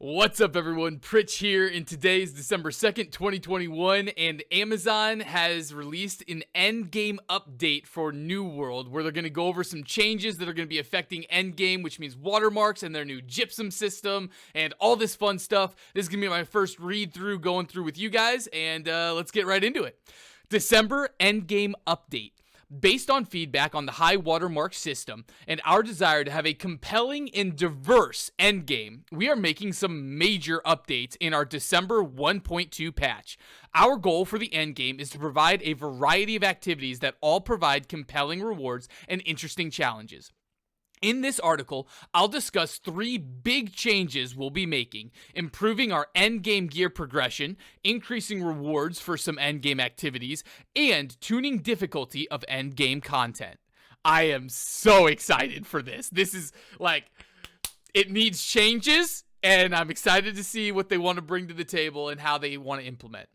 What's up, everyone? Pritch here, and today is December 2nd, 2021, and Amazon has released an Endgame update for New World, where they're going to go over some changes that are going to be affecting Endgame, which means watermarks and their new Gypsum system, and all this fun stuff. This is going to be my first read-through going through with you guys, and let's get right into it. December Endgame update. Based on feedback on the high watermark system and our desire to have a compelling and diverse endgame, we are making some major updates in our December 1.2 patch. Our goal for the endgame is to provide a variety of activities that all provide compelling rewards and interesting challenges. In this article, I'll discuss 3 big changes we'll be making: improving our endgame gear progression, increasing rewards for some endgame activities, and tuning difficulty of endgame content. I am so excited for this. This is it needs changes, and I'm excited to see what they want to bring to the table and how they want to implement.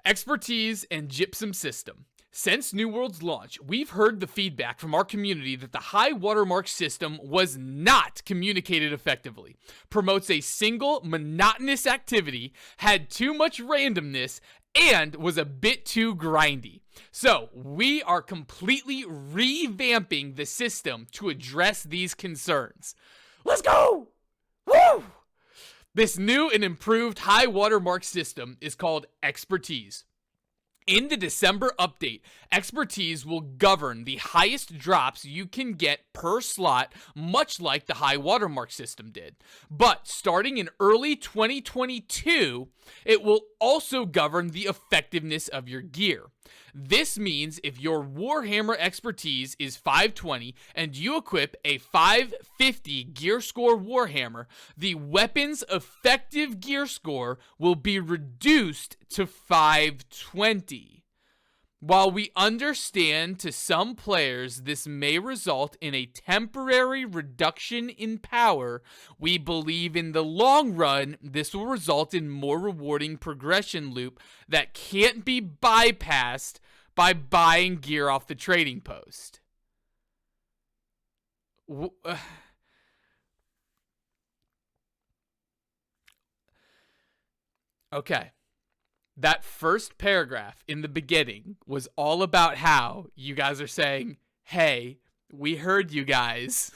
Expertise and Gypsum System. Since New World's launch, we've heard the feedback from our community that the high watermark system was not communicated effectively, promotes a single monotonous activity, had too much randomness, and was a bit too grindy. So we are completely revamping the system to address these concerns. Let's go! Woo! This new and improved high watermark system is called Expertise. In the December update, Expertise will govern the highest drops you can get per slot, much like the high watermark system did. But starting in early 2022, it will also govern the effectiveness of your gear. This means if your Warhammer Expertise is 520 and you equip a 550 gear score Warhammer, the weapon's effective gear score will be reduced to 520. While we understand to some players this may result in a temporary reduction in power, we believe in the long run this will result in more rewarding progression loop that can't be bypassed by buying gear off the trading post. Okay. That first paragraph in the beginning was all about how you guys are saying, hey, we heard you guys.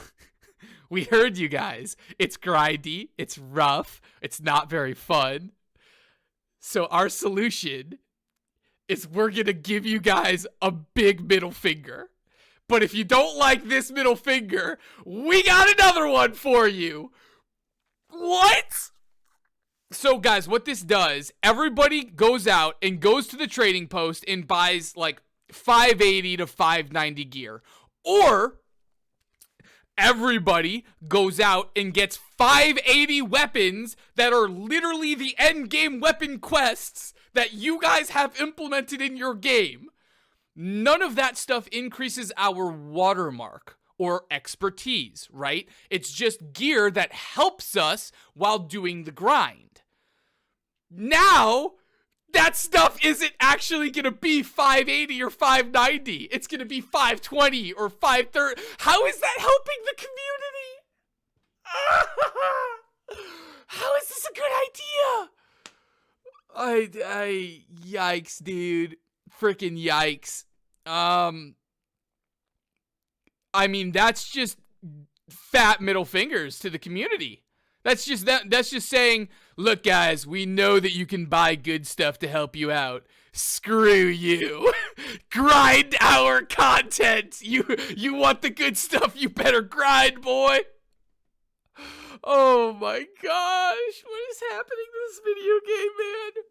We heard you guys. It's grindy. It's rough. It's not very fun. So our solution is we're going to give you guys a big middle finger. But if you don't like this middle finger, we got another one for you. What? So guys, what this does, everybody goes out and goes to the trading post and buys like 580 to 590 gear. Or everybody goes out and gets 580 weapons that are literally the end game weapon quests that you guys have implemented in your game. None of that stuff increases our watermark or expertise, right? It's just gear that helps us while doing the grind. Now, that stuff isn't actually going to be 580 or 590. It's going to be 520 or 530. How is that helping the community? How is this a good idea? Yikes, dude. Freaking yikes. I mean, that's just fat middle fingers to the community. That's just saying, look guys, we know that you can buy good stuff to help you out. Screw you. Grind our content. You want the good stuff, you better grind, boy. Oh my gosh, what is happening to this video game, man?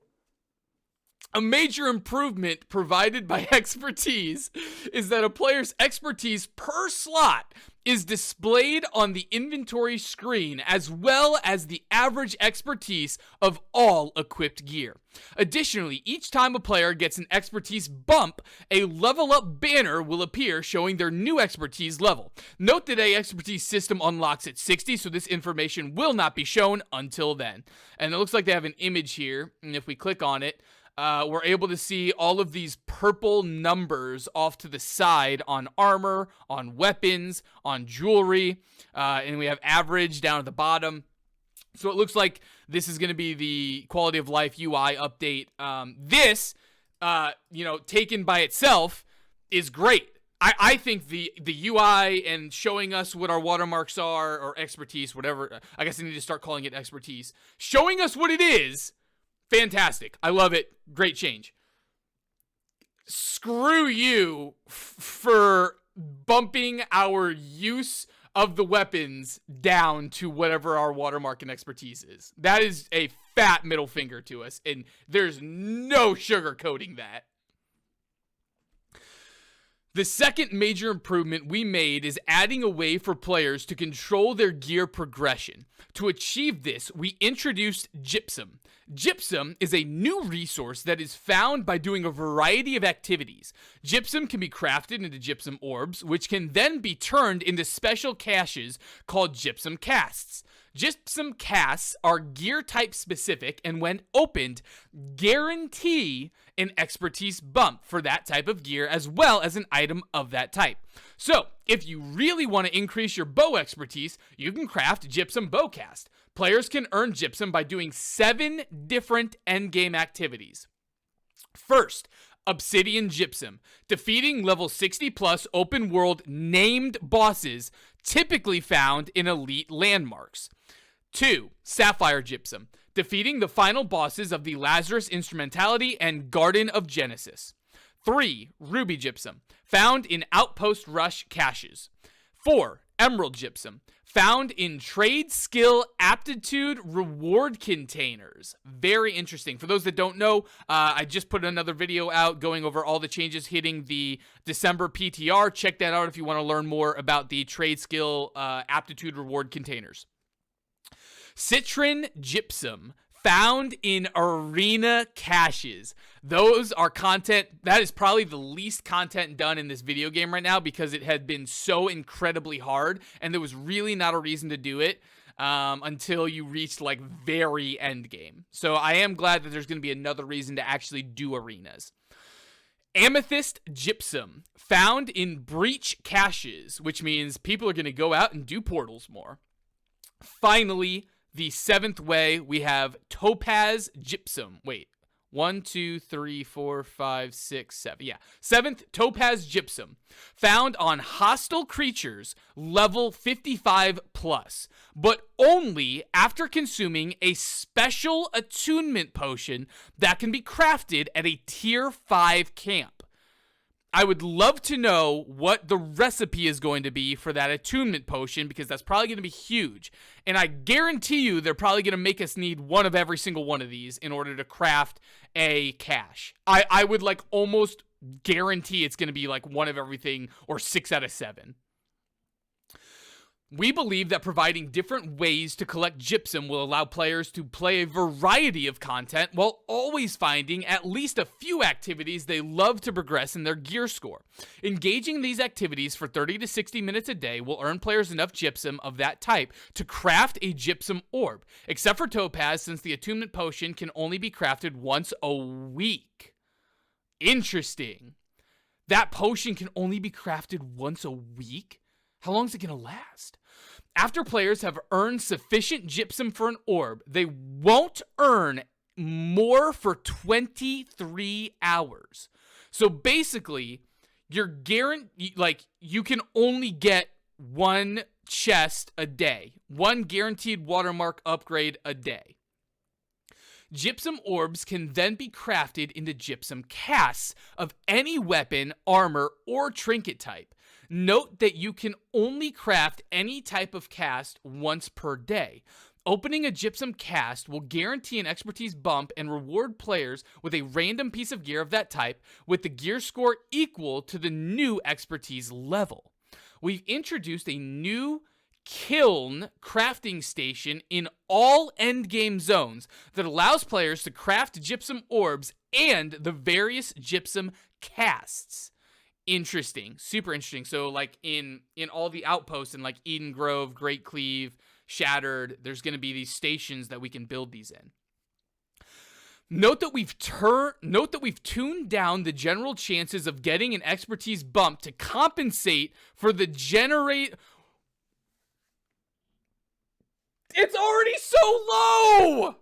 A major improvement provided by Expertise is that a player's expertise per slot is displayed on the inventory screen, as well as the average expertise of all equipped gear. Additionally, each time a player gets an expertise bump, a level up banner will appear showing their new expertise level. Note that a expertise system unlocks at 60, so this information will not be shown until then. And it looks like they have an image here, and if we click on it, we're able to see all of these purple numbers off to the side on armor, on weapons, on jewelry, and we have average down at the bottom. So it looks like This is going to be the quality of life UI update. This, taken by itself is great. I think the UI and showing us what our watermarks are, or expertise, whatever. I guess I need to start calling it expertise. Showing us what it is, fantastic. I love it. Great change. Screw you for bumping our use of the weapons down to whatever our watermark and expertise is. That is a fat middle finger to us, and there's no sugarcoating that. The second major improvement we made is adding a way for players to control their gear progression. To achieve this, we introduced Gypsum. Gypsum is a new resource that is found by doing a variety of activities. Gypsum can be crafted into gypsum orbs, which can then be turned into special caches called gypsum casts. Gypsum casts are gear type specific, and when opened, guarantee an expertise bump for that type of gear as well as an item of that type. So, if you really want to increase your bow expertise, you can craft Gypsum Bowcast. Players can earn Gypsum by doing 7 different endgame activities. First, Obsidian Gypsum, defeating level 60 plus open world named bosses typically found in elite landmarks. 2. Sapphire Gypsum, defeating the final bosses of the Lazarus Instrumentality and Garden of Genesis. 3. Ruby Gypsum, found in Outpost Rush caches. 4. Emerald Gypsum, found in Trade Skill Aptitude Reward Containers. Very interesting. For those that don't know, I just put another video out going over all the changes hitting the December PTR. Check that out if you want to learn more about the Trade Skill Aptitude Reward Containers. Citron Gypsum, found in arena caches. Those are content that is probably the least content done in this video game right now because it had been so incredibly hard and there was really not a reason to do it until you reached like very end game. So I am glad that there's going to be another reason to actually do arenas. Amethyst Gypsum, found in breach caches, which means people are going to go out and do portals more. Finally, the 7th way, we have Topaz Gypsum. Wait, 1, 2, 3, 4, 5, 6, 7. Yeah, 7th, Topaz Gypsum, found on hostile creatures level 55 plus, but only after consuming a special attunement potion that can be crafted at a tier 5 camp. I would love to know what the recipe is going to be for that attunement potion because that's probably going to be huge. And I guarantee you they're probably going to make us need one of every single one of these in order to craft a cache. I would like almost guarantee it's going to be like one of everything or 6 out of 7. We believe that providing different ways to collect gypsum will allow players to play a variety of content while always finding at least a few activities they love to progress in their gear score. Engaging these activities for 30 to 60 minutes a day will earn players enough gypsum of that type to craft a gypsum orb, except for Topaz since the attunement potion can only be crafted once a week. Interesting. That potion can only be crafted once a week? How long is it going to last? After players have earned sufficient gypsum for an orb, they won't earn more for 23 hours. So basically, you're guaranteed, like, you can only get one chest a day, one guaranteed watermark upgrade a day. Gypsum orbs can then be crafted into gypsum casts of any weapon, armor, or trinket type. Note that you can only craft any type of cast once per day. Opening a gypsum cast will guarantee an expertise bump and reward players with a random piece of gear of that type with the gear score equal to the new expertise level. We've introduced a new kiln crafting station in all endgame zones that allows players to craft gypsum orbs and the various gypsum casts. Interesting, super interesting. So like in all the outposts in like Eden Grove, Great Cleave, Shattered, there's going to be these stations that we can build these in. Note that we've tuned down the general chances of getting an expertise bump to compensate for the It's already so low!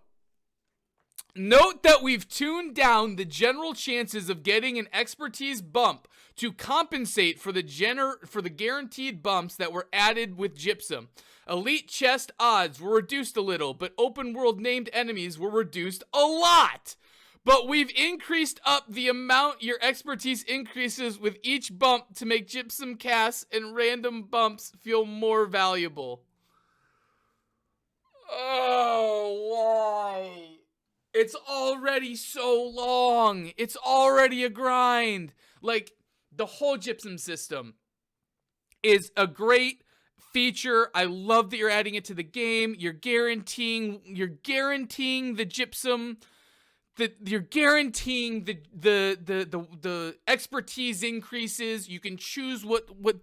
Note that we've tuned down the general chances of getting an expertise bump to compensate for the guaranteed bumps that were added with Gypsum. Elite chest odds were reduced a little, but open world named enemies were reduced a lot. But we've increased up the amount your expertise increases with each bump to make Gypsum casts and random bumps feel more valuable. Oh, why? It's already so long. It's already a grind. Like, the whole Gypsum system is a great feature. I love that you're adding it to the game. You're guaranteeing the Gypsum. You're guaranteeing the expertise increases. You can choose what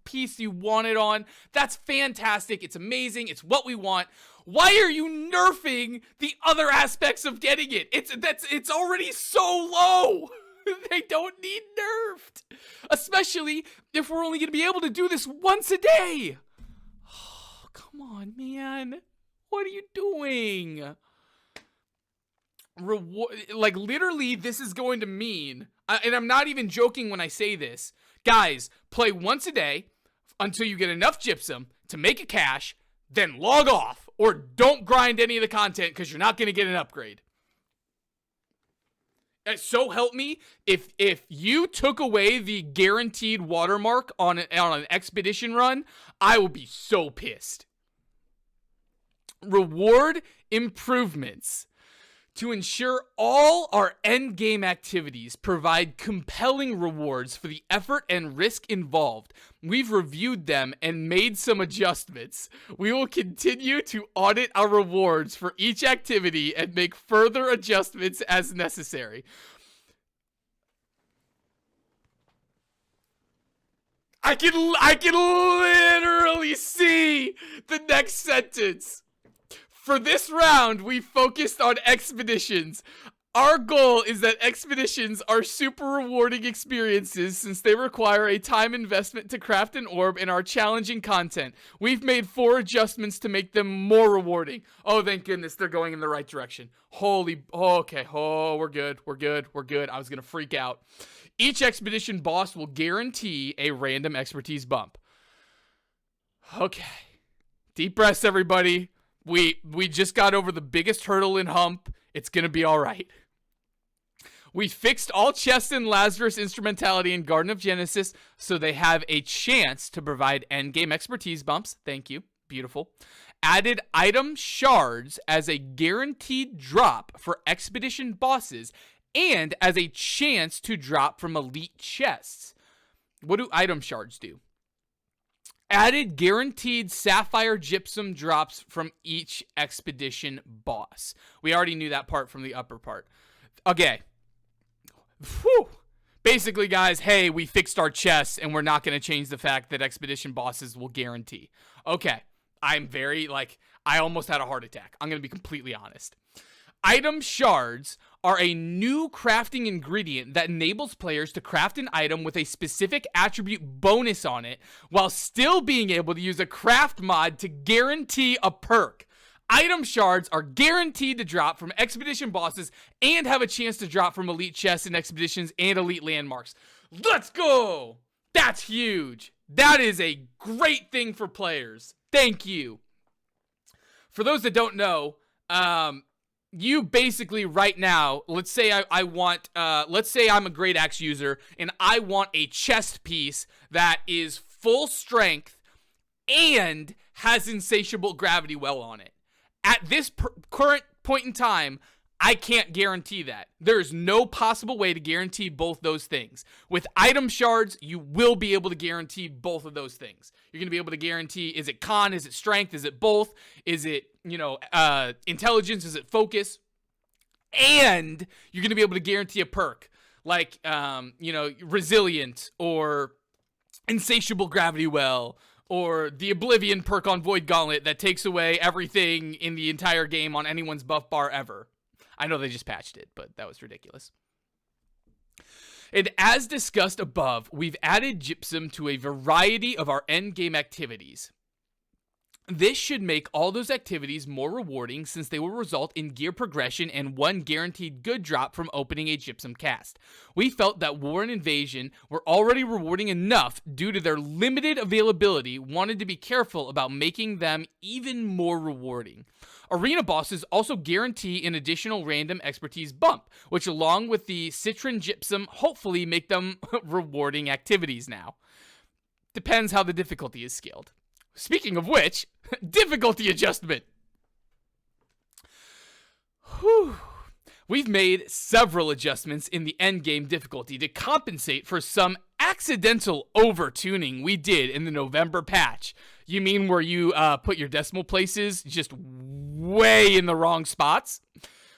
piece you want it on. That's fantastic. It's amazing. It's what we want. Why are you nerfing the other aspects of getting it? It's already so low. They don't need nerfed. Especially if we're only going to be able to do this once a day. Oh, come on, man. What are you doing? Like, literally, this is going to mean, and I'm not even joking when I say this, guys, play once a day until you get enough Gypsum to make a cache, then log off, or don't grind any of the content because you're not going to get an upgrade. So help me, if you took away the guaranteed watermark on an expedition run, I will be so pissed. Reward improvements. To ensure all our endgame activities provide compelling rewards for the effort and risk involved, we've reviewed them and made some adjustments. We will continue to audit our rewards for each activity and make further adjustments as necessary. I can literally see the next sentence. For this round, we focused on expeditions. Our goal is that expeditions are super rewarding experiences since they require a time investment to craft an orb and are challenging content. We've made 4 adjustments to make them more rewarding. Oh, thank goodness, they're going in the right direction. Okay, we're good. I was gonna freak out. Each expedition boss will guarantee a random expertise bump. Okay. Deep breaths, everybody. We just got over the biggest hurdle in Hump. It's gonna be all right. We fixed all chests in Lazarus Instrumentality and Garden of Genesis so they have a chance to provide endgame expertise bumps. Thank you. Beautiful. Added item shards as a guaranteed drop for expedition bosses and as a chance to drop from elite chests. What do item shards do? Added guaranteed sapphire gypsum drops from each expedition boss. We already knew that part from the upper part. Okay. Whew. Basically, guys, hey, we fixed our chests and we're not going to change the fact that expedition bosses will guarantee. Okay. I'm very, I almost had a heart attack. I'm going to be completely honest. Item shards are a new crafting ingredient that enables players to craft an item with a specific attribute bonus on it while still being able to use a craft mod to guarantee a perk. Item shards are guaranteed to drop from expedition bosses and have a chance to drop from elite chests and expeditions and elite landmarks. Let's go! That's huge. That is a great thing for players. Thank you. For those that don't know, you basically right now, let's say let's say I'm a Great Axe user and I want a chest piece that is full strength and has insatiable gravity well on it. At this current point in time, I can't guarantee that. There's no possible way to guarantee both those things. With item shards, you will be able to guarantee both of those things. You're going to be able to guarantee, is it con, is it strength, is it both, is it, intelligence, is it focus? And you're going to be able to guarantee a perk like, resilient or insatiable gravity well, or the Oblivion perk on Void Gauntlet that takes away everything in the entire game on anyone's buff bar ever. I know they just patched it, but that was ridiculous. And as discussed above, we've added Gypsum to a variety of our endgame activities. This should make all those activities more rewarding since they will result in gear progression and one guaranteed good drop from opening a Gypsum cast. We felt that War and Invasion were already rewarding enough due to their limited availability, wanted to be careful about making them even more rewarding. Arena bosses also guarantee an additional random expertise bump, which along with the Citron Gypsum hopefully make them rewarding activities now. Depends how the difficulty is scaled. Speaking of which, difficulty adjustment. Whew. We've made several adjustments in the endgame difficulty to compensate for some accidental over-tuning we did in the November patch. You mean where you put your decimal places just way in the wrong spots?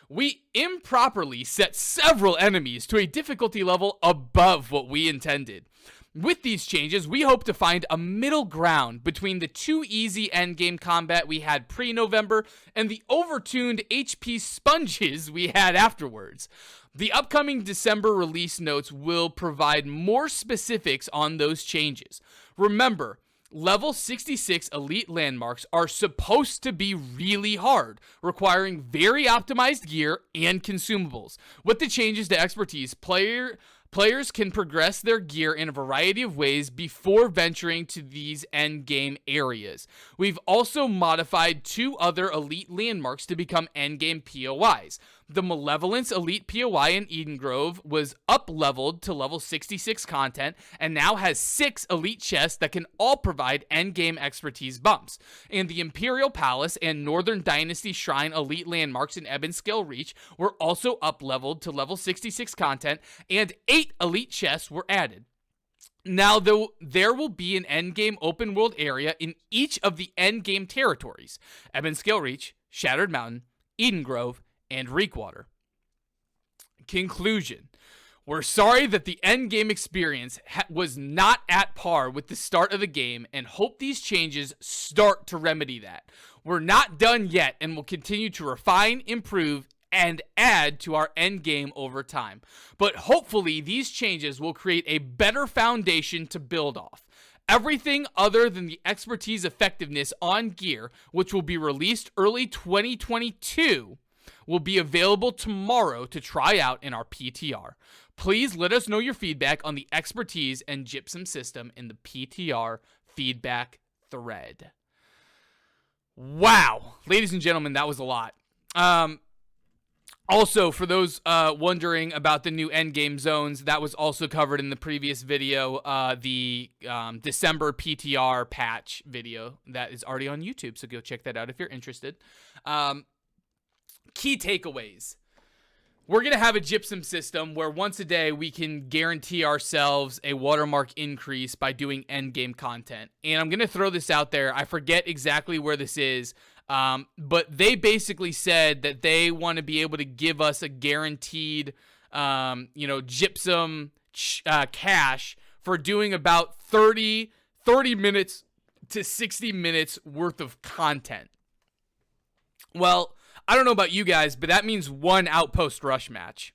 We improperly set several enemies to a difficulty level above what we intended. With these changes, we hope to find a middle ground between the too easy endgame combat we had pre-November and the overtuned HP sponges we had afterwards. The upcoming December release notes will provide more specifics on those changes. Remember, level 66 elite landmarks are supposed to be really hard, requiring very optimized gear and consumables. With the changes to expertise, players can progress their gear in a variety of ways before venturing to these endgame areas. We've also modified 2 other elite landmarks to become endgame POIs. The Malevolence Elite POI in Eden Grove was up-leveled to level 66 content and now has 6 elite chests that can all provide endgame expertise bumps. And the Imperial Palace and Northern Dynasty Shrine elite landmarks in Ebonscale Reach were also up-leveled to level 66 content, and 8 elite chests were added. Now, there will be an endgame open world area in each of the endgame territories: Ebonscale Reach, Shattered Mountain, Eden Grove, and Reekwater. Conclusion. We're sorry that the endgame experience was not at par with the start of the game and hope these changes start to remedy that. We're not done yet and will continue to refine, improve, and add to our endgame over time. But hopefully these changes will create a better foundation to build off. Everything other than the expertise effectiveness on gear, which will be released early 2022, will be available tomorrow to try out in our PTR. Please let us know your feedback on the expertise and Gypsum System in the PTR feedback thread. Wow. Ladies and gentlemen, that was a lot. Also, for those wondering about the new endgame zones, that was also covered in the previous video, the December PTR patch video that is already on YouTube, so go check that out if you're interested. Key takeaways. We're going to have a Gypsum system where once a day we can guarantee ourselves a watermark increase by doing endgame content. And I'm going to throw this out there. I forget exactly where this is, but they basically said that they want to be able to give us a guaranteed, Gypsum cash for doing about 30 minutes to 60 minutes worth of content. Well, I don't know about you guys, but that means 1 Outpost Rush match,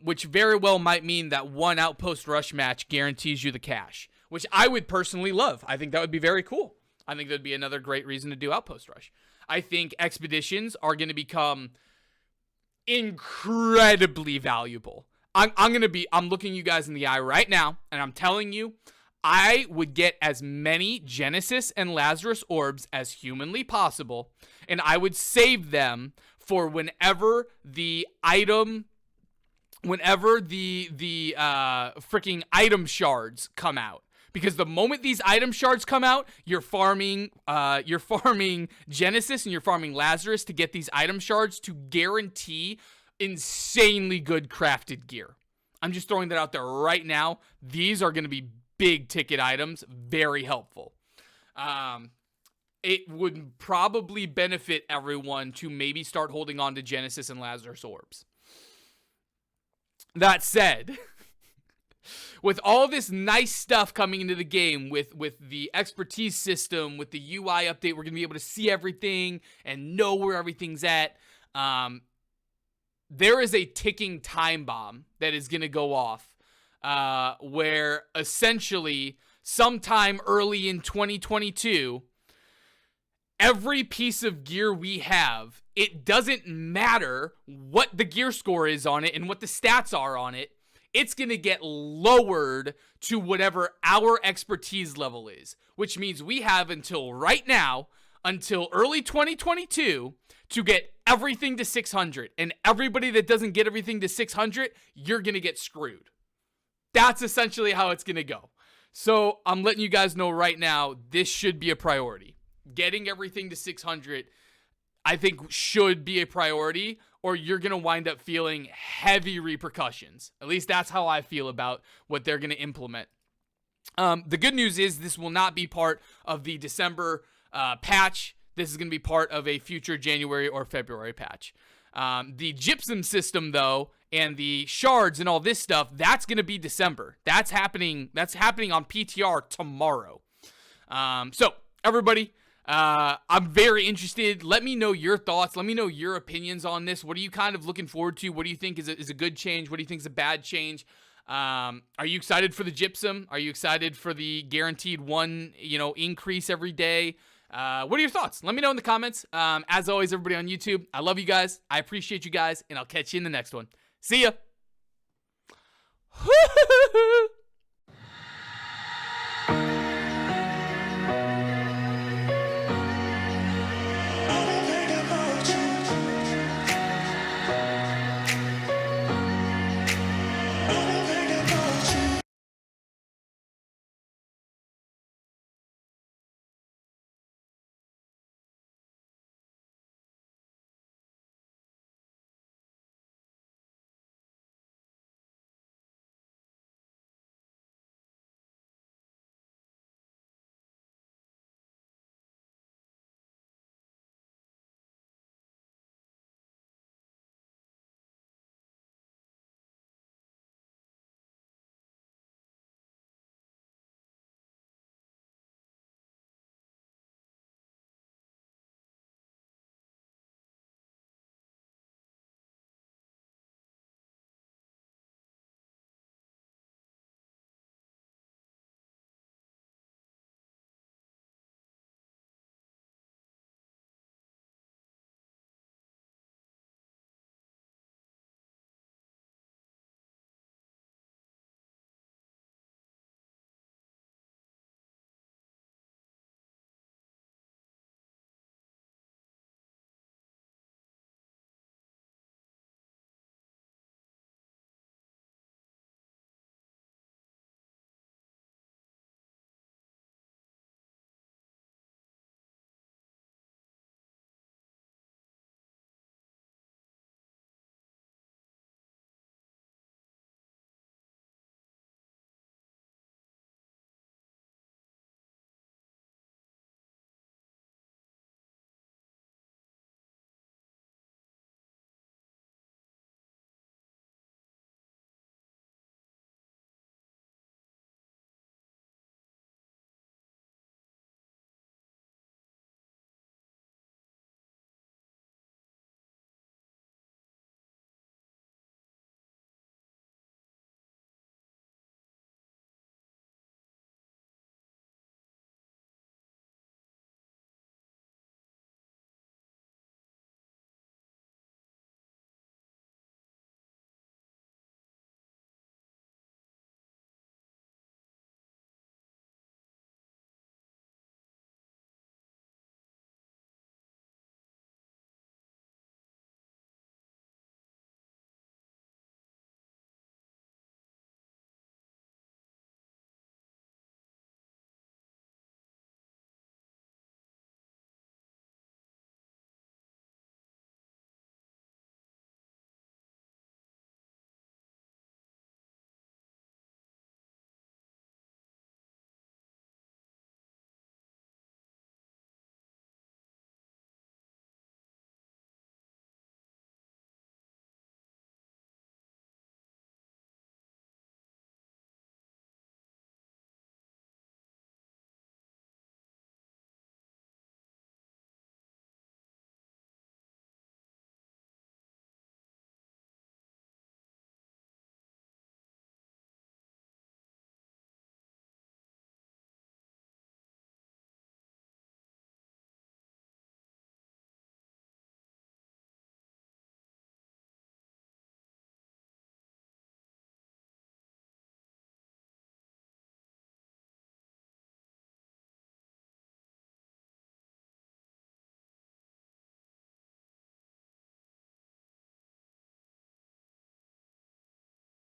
which very well might mean that 1 Outpost Rush match guarantees you the cash, which I would personally love. I think that would be very cool. I think that'd be another great reason to do Outpost Rush. I think expeditions are going to become incredibly valuable. I'm looking you guys in the eye right now, and I'm telling you, I would get as many Genesis and Lazarus orbs as humanly possible, and I would save them for whenever the freaking item shards come out. Because the moment these item shards come out, you're farming Genesis and you're farming Lazarus to get these item shards to guarantee insanely good crafted gear. I'm just throwing that out there right now. These are going to be big ticket items, very helpful. It would probably benefit everyone to maybe start holding on to Genesis and Lazarus orbs. That said, with all this nice stuff coming into the game, with the expertise system, with the UI update, we're going to be able to see everything and know where everything's at. There is a ticking time bomb that is going to go off, where essentially sometime early in 2022, every piece of gear we have, it doesn't matter what the gear score is on it and what the stats are on it. It's going to get lowered to whatever our expertise level is, which means we have until right now, until early 2022, to get everything to 600. And everybody that doesn't get everything to 600, you're going to get screwed. That's essentially how it's going to go. So I'm letting you guys know right now, this should be a priority. Getting everything to 600, I think, should be a priority, or you're going to wind up feeling heavy repercussions. At least that's how I feel about what they're going to implement. The good news is this will not be part of the December patch. This is going to be part of a future January or February patch. The Gypsum System, though, and the shards and all this stuff, that's going to be December. That's happening on PTR tomorrow. So, everybody, I'm very interested. Let me know your thoughts. Let me know your opinions on this. What are you kind of looking forward to? What do you think is a good change? What do you think is a bad change? Are you excited for the Gypsum? Are you excited for the guaranteed one, increase every day? What are your thoughts? Let me know in the comments. As always, everybody on YouTube, I love you guys. I appreciate you guys, and I'll catch you in the next one. See ya.